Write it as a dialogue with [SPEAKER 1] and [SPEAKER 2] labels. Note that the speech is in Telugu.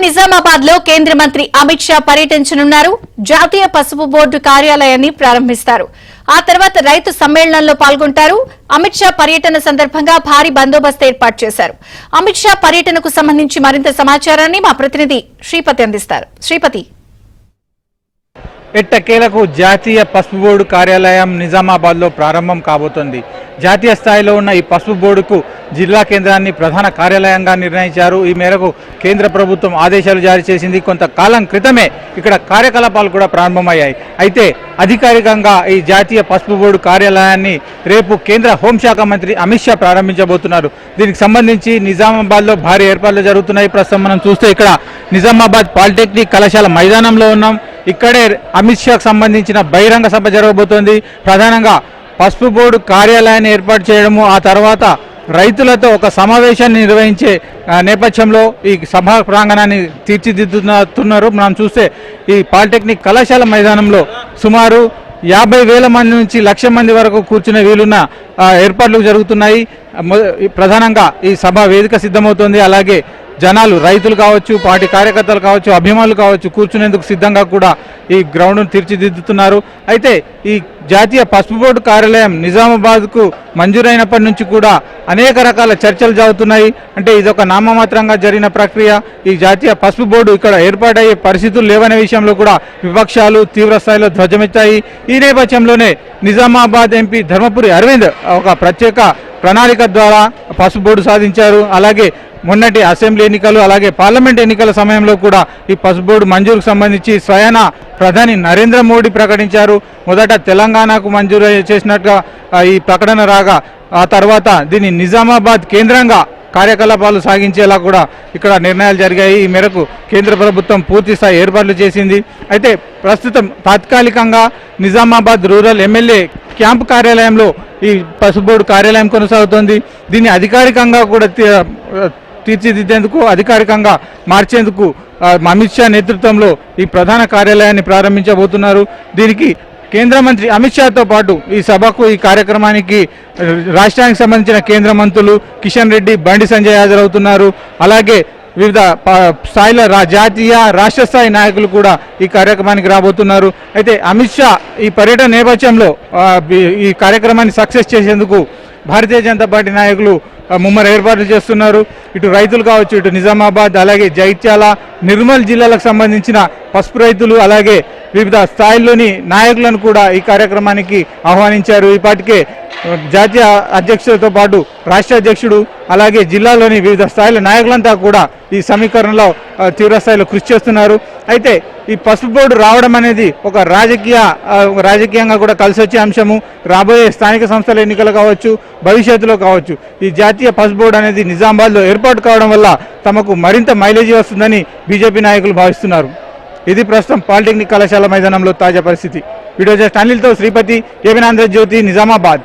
[SPEAKER 1] నిజామాబాద్ లో కేంద్ర మంత్రి అమిత్ షా పర్యటించనున్నారు. జాతీయ పసుపు బోర్డు కార్యాలయాన్ని ప్రారంభిస్తారు. ఆ తర్వాత రైతు సమ్మేళనంలో పాల్గొంటారు. అమిత్ షా పర్యటన సందర్భంగా భారీ బందోబస్తు ఏర్పాటు చేశారు. అమిత్ షా పర్యటనకు సంబంధించి మరింత సమాచారాన్ని మా ప్రతినిధి శ్రీపతి అందిస్తారు. శ్రీపతి,
[SPEAKER 2] ఎట్టకేలకు జాతీయ పసుపు బోర్డు కార్యాలయం నిజామాబాద్లో ప్రారంభం కాబోతోంది. జాతీయ స్థాయిలో ఉన్న ఈ పసుపు బోర్డుకు జిల్లా కేంద్రాన్ని ప్రధాన కార్యాలయంగా నిర్ణయించారు. ఈ మేరకు కేంద్ర ప్రభుత్వం ఆదేశాలు జారీ చేసింది. కొంతకాలం క్రితమే ఇక్కడ కార్యకలాపాలు కూడా ప్రారంభమయ్యాయి. అయితే అధికారికంగా ఈ జాతీయ పసుపు బోర్డు కార్యాలయాన్ని రేపు కేంద్ర హోంశాఖ మంత్రి అమిత్ షా ప్రారంభించబోతున్నారు. దీనికి సంబంధించి నిజామాబాద్లో భారీ ఏర్పాట్లు జరుగుతున్నాయి. ప్రస్తుతం మనం చూస్తే ఇక్కడ నిజామాబాద్ పాలిటెక్నిక్ కళాశాల మైదానంలో ఉన్నాం. ఇక్కడే అమిత్ షాకు సంబంధించిన బహిరంగ సభ జరగబోతోంది. ప్రధానంగా పసుపు బోర్డు కార్యాలయాన్ని ఏర్పాటు చేయడము, ఆ తర్వాత రైతులతో ఒక సమావేశాన్ని నిర్వహించే నేపథ్యంలో ఈ సభా ప్రాంగణాన్ని తీర్చిదిద్దుతున్నారు. మనం చూస్తే ఈ పాలిటెక్నిక్ కళాశాల మైదానంలో సుమారు 50,000 మంది నుంచి 1,00,000 మంది వరకు కూర్చునే వీలున్న ఏర్పాట్లు జరుగుతున్నాయి. ప్రధానంగా ఈ సభ వేదిక సిద్ధమవుతోంది. అలాగే జనాలు, రైతులు కావచ్చు, పార్టీ కార్యకర్తలు కావచ్చు, అభిమానులు కావచ్చు, కూర్చునేందుకు సిద్ధంగా కూడా ఈ గ్రౌండ్ను తీర్చిదిద్దుతున్నారు. అయితే ఈ జాతీయ పసుపు బోర్డు కార్యాలయం నిజామాబాద్కు మంజూరైనప్పటి నుంచి కూడా అనేక రకాల చర్చలు జరుగుతున్నాయి. అంటే ఇదొక నామమాత్రంగా జరిగిన ప్రక్రియ. ఈ జాతీయ పసుపు బోర్డు ఇక్కడ ఏర్పాటయ్యే పరిస్థితులు లేవనే విషయంలో కూడా విపక్షాలు తీవ్రస్థాయిలో ధ్వజమెత్తాయి. ఈ నేపథ్యంలోనే నిజామాబాద్ ఎంపీ ధర్మపురి అరవింద్ ఒక ప్రత్యేక ప్రణాళిక ద్వారా పసుపు బోర్డు సాధించారు. అలాగే మొన్నటి అసెంబ్లీ ఎన్నికలు, అలాగే పార్లమెంట్ ఎన్నికల సమయంలో కూడా ఈ పసుపు బోర్డు మంజూరుకు సంబంధించి స్వయాన ప్రధాని నరేంద్ర మోడీ ప్రకటించారు. మొదట తెలంగాణకు మంజూరు చేసినట్టుగా ఈ ప్రకటన రాగా, ఆ తర్వాత దీన్ని నిజామాబాద్ కేంద్రంగా కార్యకలాపాలు సాగించేలా కూడా ఇక్కడ నిర్ణయాలు జరిగాయి. ఈ మేరకు కేంద్ర ప్రభుత్వం పూర్తి స్థాయి ఏర్పాట్లు చేసింది. అయితే ప్రస్తుతం తాత్కాలికంగా నిజామాబాద్ రూరల్ ఎమ్మెల్యే క్యాంపు కార్యాలయంలో ఈ పసుపు బోర్డు కార్యాలయం కొనసాగుతోంది. దీన్ని అధికారికంగా కూడా తీర్చిదిద్దేందుకు, అధికారికంగా మార్చేందుకు అమిత్ షా నేతృత్వంలో ఈ ప్రధాన కార్యాలయాన్ని ప్రారంభించబోతున్నారు. దీనికి కేంద్ర మంత్రి అమిత్ షాతో పాటు ఈ సభకు, ఈ కార్యక్రమానికి రాష్ట్రానికి సంబంధించిన కేంద్ర మంత్రులు కిషన్ రెడ్డి, బండి సంజయ్ హాజరవుతున్నారు. అలాగే వివిధ స్థాయిల జాతీయ, రాష్ట్ర స్థాయి నాయకులు కూడా ఈ కార్యక్రమానికి రాబోతున్నారు. అయితే అమిత్ షా ఈ పర్యటన నేపథ్యంలో ఈ కార్యక్రమాన్ని సక్సెస్ చేసేందుకు భారతీయ జనతా పార్టీ నాయకులు ముమ్మర ఏర్పాట్లు చేస్తున్నారు. ఇటు రైతులు కావచ్చు, ఇటు నిజామాబాద్, అలాగే జగిత్యాల, నిర్మల్ జిల్లాలకు సంబంధించిన పసుపు రైతులు, అలాగే వివిధ స్థాయిల్లోని నాయకులను కూడా ఈ కార్యక్రమానికి ఆహ్వానించారు. ఇప్పటికే జాతీయ అధ్యక్షులతో పాటు రాష్ట్ర అధ్యక్షుడు, అలాగే జిల్లాలోని వివిధ స్థాయిల నాయకులంతా కూడా ఈ సమీకరణలో తీవ్రస్థాయిలో కృషి చేస్తున్నారు. అయితే ఈ పసుపు బోర్డు రావడం అనేది ఒక రాజకీయంగా కూడా కలిసి వచ్చే అంశము. రాబోయే స్థానిక సంస్థల ఎన్నికలు కావచ్చు, భవిష్యత్తులో కావచ్చు, ఈ జాతీయ పసుపు బోర్డు అనేది నిజామాబాద్లో ఏర్పాటు కావడం వల్ల తమకు మరింత మైలేజీ వస్తుందని బీజేపీ నాయకులు భావిస్తున్నారు. ఇది ప్రస్తుతం పాలిటెక్నిక్ కళాశాల మైదానంలో తాజా పరిస్థితి. వీడియో జర్నలిస్ట్ అనిల్తో శ్రీపతి, ఏబిన్ ఆంధ్రజ్యోతి, నిజామాబాద్.